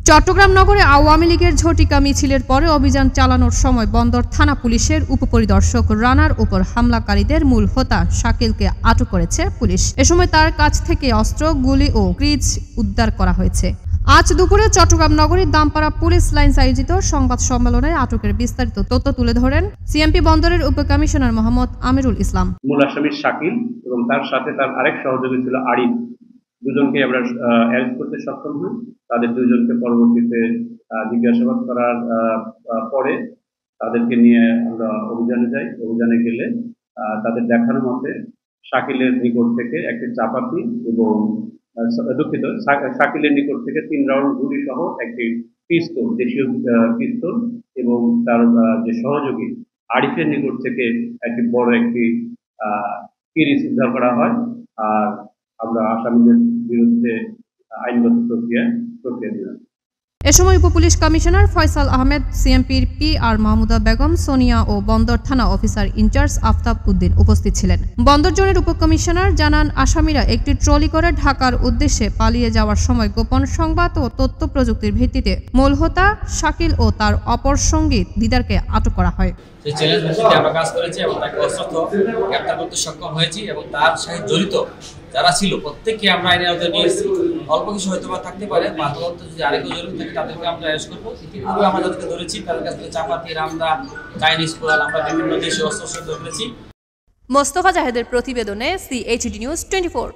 চট্টগ্রাম নগরে আওয়ামী লীগের ঝটিকা মিছিলের পরে অভিযান চালানোর সময় বন্দর থানা পুলিশের উপপরিদর্শক রানার উপর হামলাকারীদের মূল হোতা শাকিলকে আটক করেছে পুলিশ। এ সময় তার কাছ থেকে অস্ত্র, গুলি ও ক্রিজ উদ্ধার করা হয়েছে। আজ দুপুরে চট্টগ্রাম নগরীর দামপাড়া পুলিশ লাইন্স আয়োজিত সংবাদ সম্মেলনে আটকের বিস্তারিত তথ্য তুলে ধরেন সিএমপি বন্দরের উপকমিশনার মোহাম্মদ আমিরুল ইসলাম। মূল আসামি শাকিল এবং তার সাথে তার আরেক সহযোগী ছিল আরিফ, দুজনকে আমরা অ্যারেস্ট করতে সক্ষম হই। তাদের দুজনকে পরবর্তীতে জিজ্ঞাসাবাদ করার পরে তাদেরকে নিয়ে আমরা অভিযানে যাই। অভিযানে গেলে তাদের দেখানো মতে শাকিলের নিকট থেকে একটি চাপাতি এবং শাকিলের নিকট থেকে 3 রাউন্ড গুলি সহ একটি পিস্তল, দেশীয় পিস্তল, এবং তার যে সহযোগী আরিফের নিকট থেকে একটি বড় একটি কিরিচ উদ্ধার করা হয়। আর আমরা আসামিদের বিরুদ্ধে আইনগত প্রক্রিয়া দিলাম। এ সময় উপপুলিশ কমিশনার ফয়সাল আহমেদ, সিএমপির PR মাহমুদা বেগম, সোনিয়া ও বন্দর থানা অফিসার ইনচার্জ আফতাব উদ্দিন উপস্থিত ছিলেন। বন্দর জোনের উপকমিশনার জানান, আসামিরা একটি ট্রলি করে ঢাকার উদ্দেশ্যে পালিয়ে যাওয়ার সময় গোপন সংবাদ ও তথ্য প্রযুক্তির ভিত্তিতে মূল হোতা শাকিল ও তার অপর সঙ্গী দিদারকে আটক করা হয়। সেই চ্যালেঞ্জ ভিত্তিতে আমরা কাজ করেছি এবং তাকে অস্ত্র গ্রেপ্তার করতে সক্ষম হয়েছি এবং তার সাথে জড়িত যারা ছিল প্রত্যেককে আমরা আইনের আওতায় নিয়ে এসেছি। অল্প কিছু হয়তো বা থাকতে পারে, বাধ্যগত যদি আরেকও জড়িত থাকে তাদেরকে আমরা অ্যারেস্ট করবো। ইতিপূর্বে আমরা যাদেরকে ধরেছি তাদের কাছ থেকে চাপাতি, রামদা, চাইনিজ কোরাল, আমরা বিভিন্ন দেশীয় অস্ত্র ধরেছি। মোস্তফা জাহেদের প্রতিবেদনে CHD নিউজ 24।